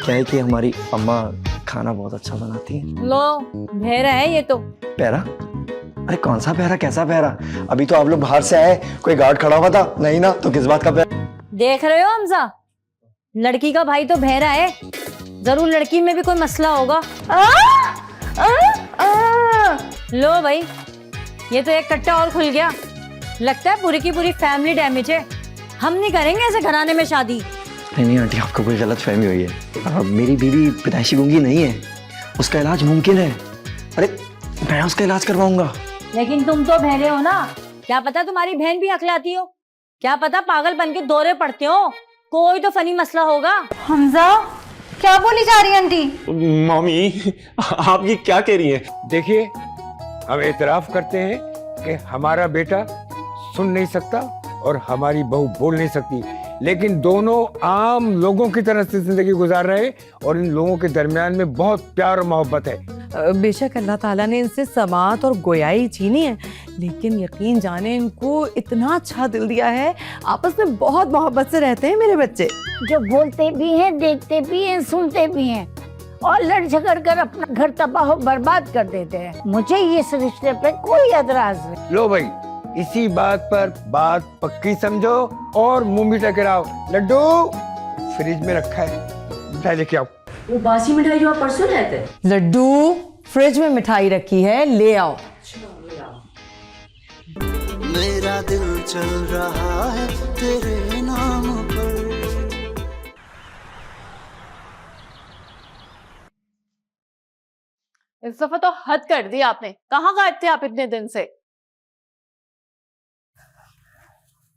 क्या है कि हमारी अम्मा खाना बहुत अच्छा बनाती है। लो भेरा है ये तो। पैरा अरे कौन सा पहरा, कैसा पहरा? अभी तो आप लोग बाहर से आए, कोई गार्ड खड़ा हुआ था नहीं ना, तो किस बात का पहरा? देख रहे हो हमजा, लड़की का भाई तो बहरा है, जरूर लड़की में भी कोई मसला होगा। लो भाई, ये तो एक कट्टा और खुल गया। लगता है पूरी की पूरी फैमिली डैमेज है। हम नहीं करेंगे ऐसे घराने में शादी। नहीं आंटी, आपको कोई गलत फहमी हुई है। मेरी बीवी पैदाइशी गूंगी नहीं है, उसका इलाज मुमकिन है। अरे मैं उसका इलाज करवाऊंगा। लेकिन तुम तो बहरे हो ना, क्या पता तुम्हारी बहन भी अकलाती हो, क्या पता पागलपन के दौरे पड़ते हो, कोई तो फनी मसला होगा। हमजा, क्या बोली जा रही है आंटी? मम्मी आप ये क्या कह रही हैं? देखिए, हम एतराफ करते हैं कि हमारा बेटा सुन नहीं सकता और हमारी बहू बोल नहीं सकती, लेकिन दोनों आम लोगों की तरह से जिंदगी गुजार रहे हैं और इन लोगों के दरमियान में बहुत प्यार और मोहब्बत है। बेशक अल्लाह ताला ने इनसे समात और गोयाई छीनी है, लेकिन यकीन जाने इनको इतना अच्छा दिल दिया है, आपस में बहुत मोहब्बत से रहते हैं मेरे बच्चे। जो बोलते भी हैं, देखते भी हैं, सुनते भी हैं और लड़ झगड़ कर अपना घर तबाह बर्बाद कर देते हैं। मुझे इस रिश्ते पे कोई एतराज नहीं। लो भाई, इसी बात पर बात पक्की समझो और मुंह मीठा कराओ। लड्डू फ्रिज में रखा है, मिठाई लेके आओ। वो बासी मिठाई जो आप परसों लाए थे। लड्डू, फ्रिज में मिठाई रखी है, ले आओ। मेरा दिल चल रहा है तेरे नाम पर। इस दफा तो हद कर दी आपने। कहाँ गायब थे आप इतने दिन से?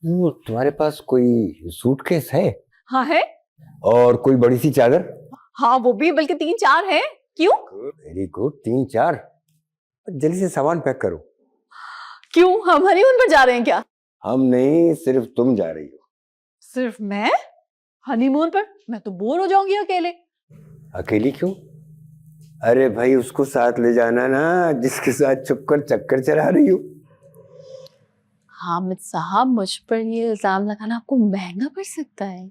वो तुम्हारे पास कोई सूटकेस है? हाँ है। और कोई बड़ी सी चादर? हाँ वो भी, बल्कि 3-4 है। क्यों? Very good, 3-4। जल्दी से सामान पैक करो। क्यों, हम हनीमून पर जा रहे हैं क्या? हम नहीं, सिर्फ तुम जा रही हो। सिर्फ मैं हनीमून पर? मैं तो बोर हो जाऊंगी अकेले। अकेली क्यों? अरे भाई, उसको साथ ले जाना ना, जिसके साथ छुपकर चक्कर चला रही हो। हामिद साहब, मुझ पर ये इल्जाम लगाना आपको महंगा पड़ सकता है।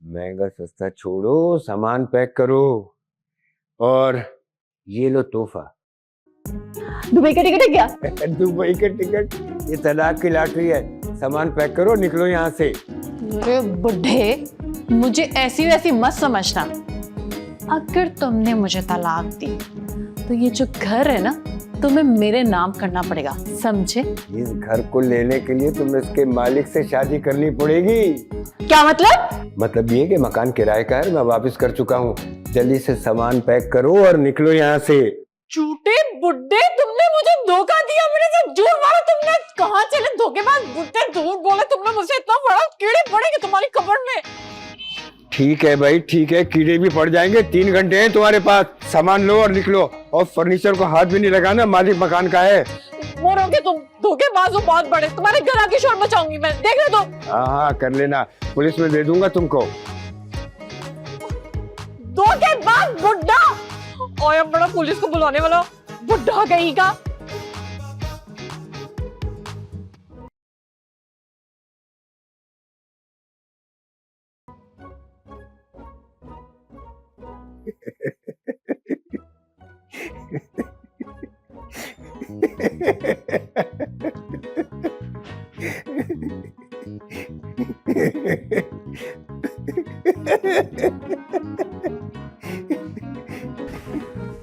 महंगा सस्ता छोड़ो, सामान पैक करो। और ये लो तोहफा। दुबई का टिकट है क्या? दुबई का टिकट? ये तलाक की लॉटरी है। सामान पैक करो, निकलो यहाँ से। अरे बुढ़े, मुझे ऐसी वैसी मत समझना। अगर तुमने मुझे तलाक दी तो ये जो घर है ना, तुम्हें मेरे नाम करना पड़ेगा, समझे? इस घर को लेने के लिए तुम्हें इसके मालिक से शादी करनी पड़ेगी। क्या मतलब? मतलब ये कि मकान किराए का है, मैं वापस कर चुका हूँ। जल्दी से सामान पैक करो और निकलो यहाँ से। झूठे बुड्ढे, तुमने मुझे धोखा दिया, मेरे साथ झूठ मारा तुमने। कहाँ चले धोखेबाज बुड्ढे, झूठ बोले तुमने मुझसे। इतना बड़ा कीड़े पड़ेंगे तुम्हारी कब्र में। ठीक है भाई, ठीक है, कीड़े भी पड़ जाएंगे। 3 घंटे हैं तुम्हारे पास, सामान लो और निकलो। और फर्नीचर को हाथ भी नहीं लगाना, मालिक मकान का है। मरोगे तुम, धोखेबाज हो बहुत बड़े। तुम्हारे घर आके शोर मचाऊंगी मैं, देख ले तुम। हाँ, कर लेना, पुलिस में दे दूंगा तुमको। धोखेबाज बुड्ढा, और बड़ा पुलिस को बुलाने वाला बुड्ढा कहीं का।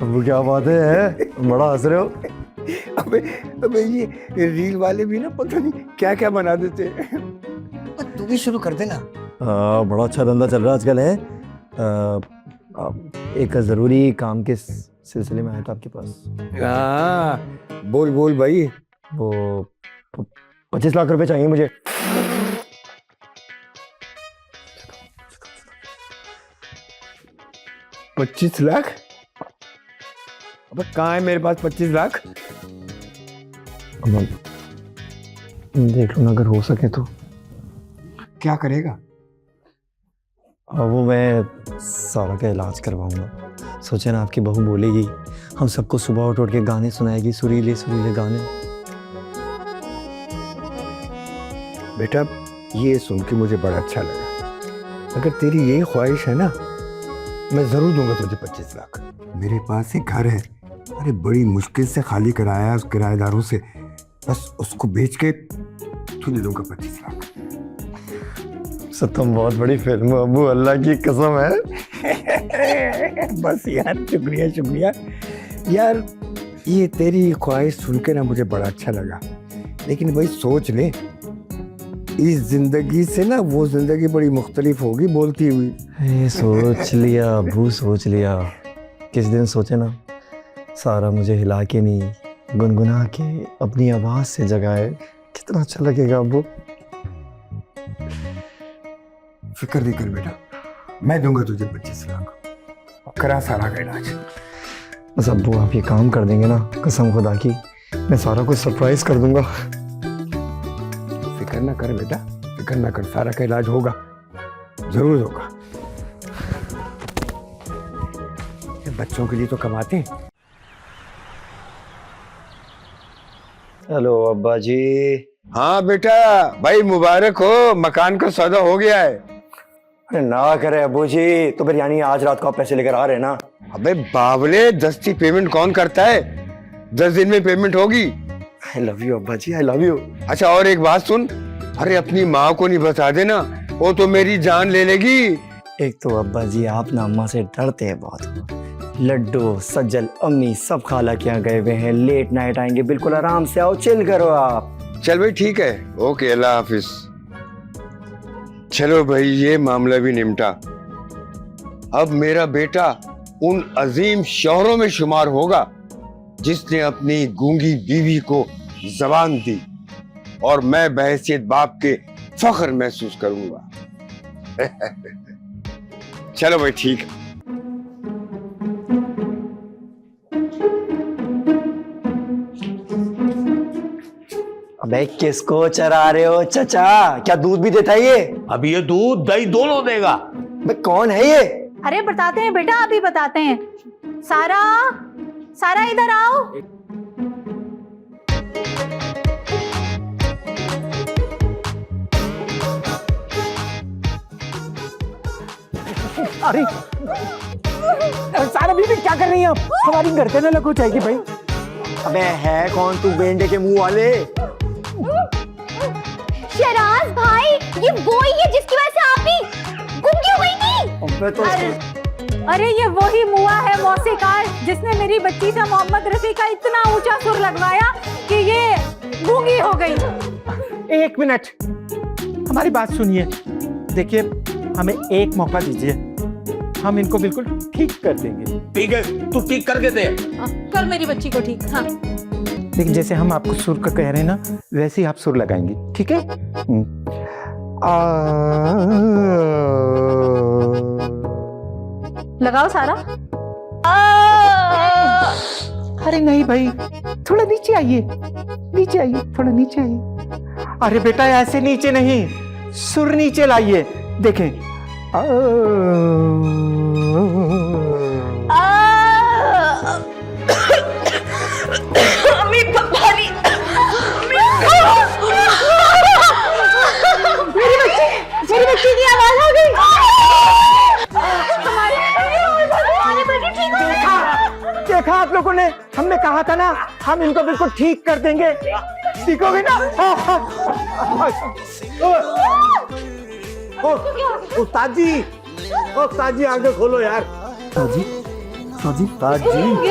अब क्या बात है, बड़ा हंस रहे हो? अबे ये रील वाले भी ना पता नहीं क्या क्या बना देते हैं। तू भी शुरू कर देना। बड़ा अच्छा धंधा चल रहा है आजकल है। एक जरूरी काम के सिलसिले में आया था आपके पास। हाँ, बोल बोल भाई। वो 25 लाख रुपए चाहिए मुझे। $25 लाख? अब कहाँ है मेरे पास 25 लाख? देख लो ना, अगर हो सके तो। क्या करेगा? वो मैं सारा का इलाज करवाऊंगा। सोचे ना, आपकी बहू बोलेगी, हम सबको सुबह उठ उठ के गाने सुनाएगी, सुरीले सुरीले गाने। बेटा, ये सुन के मुझे बड़ा अच्छा लगा। अगर तेरी यही ख्वाहिश है ना, मैं जरूर दूंगा तुझे 25 लाख। मेरे पास एक घर है, अरे बड़ी मुश्किल से खाली कराया उस किराएदारों से, बस उसको बेच के तू दे दूंगा 25 लाख। तुम बहुत बड़ी फिल्म हो अब्बू, अल्लाह की कसम है। बस यार, शुक्रिया शुक्रिया यार। ये तेरी ख्वाहिश सुन के ना मुझे बड़ा अच्छा लगा, लेकिन भाई सोच ले, इस जिंदगी से ना वो जिंदगी बड़ी मुख्तलिफ होगी बोलती हुई। सोच लिया अब्बू, सोच लिया। किस दिन सोचे ना, सारा मुझे हिला के नहीं, गुनगुना के अपनी आवाज से जगाए, कितना अच्छा लगेगा अब्बू। फिक्र नहीं कर बेटा, मैं दूंगा तुझे 25 लाख, करा सारा का इलाज। बस अब्बू आप ये काम कर देंगे ना, कसम खुदा की मैं सारा कुछ सरप्राइज कर दूंगा। फिक्र ना कर बेटा, फिक्र ना कर, सारा का इलाज होगा, जरूर होगा। ये बच्चों के लिए तो कमाते हैं। हेलो अब्बा जी। हाँ बेटा, भाई मुबारक हो, मकान का सौदा हो गया है। अरे ना करे अब्बू जी, तो फिर यानी आज रात को आप पैसे लेकर आ रहे हैं ना? अबे बावले, 10 की पेमेंट कौन करता है? 10 दिन में पेमेंट होगी। आई लव यू अब्बा जी, आई लव यू। अच्छा और एक बात सुन, अरे अपनी माँ को नहीं बता देना, वो तो मेरी जान ले लेगी। एक तो अब्बा जी आप ना अम्मा से डरते हैं बहुत। लड्डू, सज्जल, अम्मी सब खाला के यहाँ गए हुए हैं, लेट नाइट आएंगे, बिल्कुल आराम से आओ, चिल करो आप। चल भाई ठीक है, ओके, अल्लाह हाफिज। चलो भाई, ये मामला भी निपटा। अब मेरा बेटा उन अजीम शौहरों में शुमार होगा जिसने अपनी गूंगी बीवी को जबान दी, और मैं बहैसियत बाप के फख्र महसूस करूंगा। चलो भाई ठीक है। अबे किसको चरा रहे हो चचा? क्या दूध भी देता है ये? अब ये दूध दही दोनों देगा। बे कौन है ये? अरे बताते हैं बेटा, अभी बताते हैं। सारा, सारा इधर आओ। अरे सारा बीबी क्या कर रही हैं आप? हमारी गर्दन में लगो जाएगी भाई। अबे है कौन तू बेंडे के मुंह वाले? शराज भाई, ये वो ही है जिसकी वजह से आप भी गूंगी हो गई थी। अबे तो अरे ये वही मुआ है मौसीकार जिसने मेरी बच्ची से मोहम्मद रफी का इतना ऊंचा सुर लगवाया कि ये गूंगी हो गई। एक मिनट, हमारी बात सुनिए। देखिए, हमें एक मौका दीजिए, हम इनको बिल्कुल ठीक कर देंगे। ठीक है, तू ठीक करके दे। कर मेरी बच्ची को ठीक। हाँ, लेकिन जैसे हम आपको सुर का कह रहे हैं ना, वैसे ही आप सुर लगाएंगी, ठीक है? लगाओ सारा। अरे नहीं भाई, थोड़ा नीचे आइए, नीचे आइए, थोड़ा नीचे आइए। अरे बेटा ऐसे नीचे नहीं, सुर नीचे लाइए। देखें, मेरी बच्ची की आवाज आ गई। देखा आप लोगों ने, हमने कहा था ना, हम इनको बिल्कुल ठीक कर देंगे। ठीक हो गई ना? उस्ताद जी, उस्ताद जी आगे खोलो यार। उस्ताद जी, उस्ताद जी,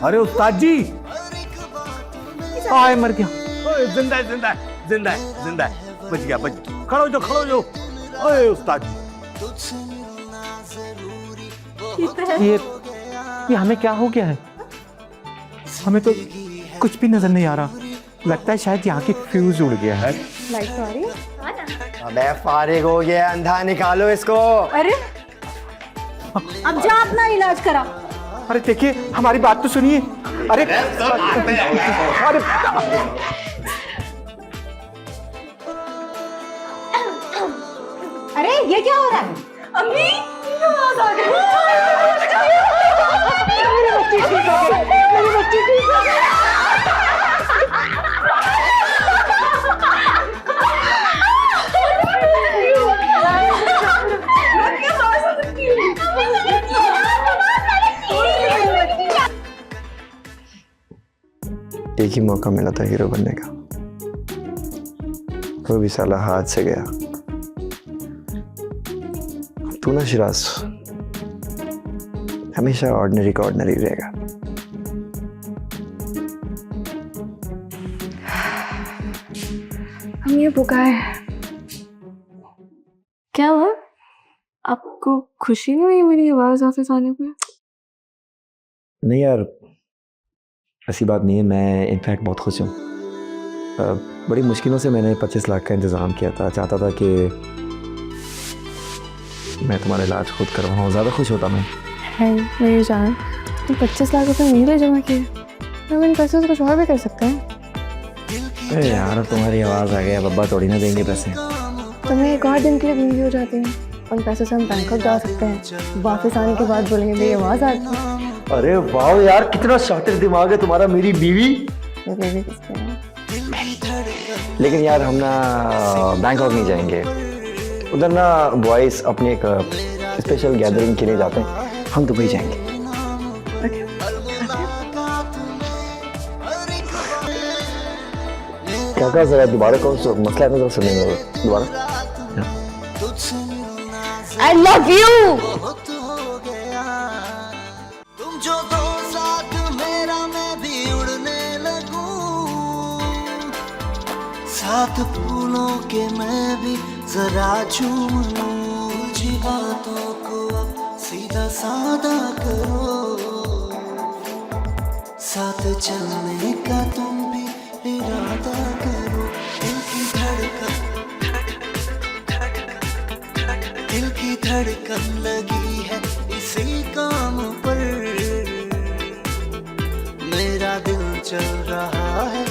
अरे उस्ताद जी, आए मर गया। जिंदा है, जिंदा है, जिंदा है, जिंदा है, बच गया, बच गया। खड़ो हो जाओ, खड़ो हो जाओ। ओए उस्ताद जी, ये हमें क्या हो गया है? हमें तो कुछ भी नजर नहीं आ रहा। लगता है शायद यहाँ की फ्यूज उड़ गया है। लाइट तो आ रही है। अबे फारिग हो गया, अंधा निकालो इसको। अरे अब जा अपना इलाज करा। अरे देखिए, हमारी बात तो सुनिए। अरे अरे अरे ये क्या हो रहा है? अम्मी, आवाज आ गई। मेरी बच्ची ठीक हो गई, मेरी बच्ची ठीक हो गई। एक ही मौका मिला था हीरो बनने का, वो भी साला हाथ से गया। तू ना शिराज हमेशा ऑर्डिनरी का ऑर्डिनरी रहेगा। हम ये पुकाए। क्या हुआ? आपको खुशी नहीं हुई मेरी आवाज वापस आने पे? नहीं यार, ऐसी बात नहीं है। मैं इनफैक्ट बहुत खुश हूँ। बड़ी मुश्किलों से मैंने 25 लाख का इंतज़ाम किया था। चाहता था कि मैं तुम्हारा इलाज खुद करवाऊँ। ज़्यादा खुश होता मैं। है मेरी जान, तुम 25 लाख रुपए मेरे लिए जमा किए, हम इन पैसों से कुछ और भी कर सकते हैं। अरे यार, तुम्हारी आवाज़ आ गया। बब्बा थोड़ी ना देंगे पैसे। तो मैं एक और दिन के लिए जिंदगी हो जाती हूँ, उन पैसों से हम बैंकॉक जा सकते हैं। वापस आने के बाद बोलेंगे मेरी आवाज़ आती है। अरे वाह यार, कितना शातिर दिमाग है तुम्हारा। मेरी बीवी। बेबी किसके हैं? लेकिन यार हम ना बैंकॉक नहीं जाएंगे। उधर ना बॉयज अपनी एक स्पेशल गैदरिंग के लिए जाते हैं। हम दुबई जाएंगे। क्या कहा जरा दोबारा कौन सा मसला है? तो सुनने में दोबारा। आई लव यू। तुम जो दो साथ मेरा मैं भी उड़ने लगूं, साथ फूलों के मैं भी जरा झूम लूं। जी बातों को अब सीधा सादा करो, साथ चलने का तुम भी इरादा करो। दिल की धड़कन लगी है इसी काम पर, मेरा दिल चल रहा है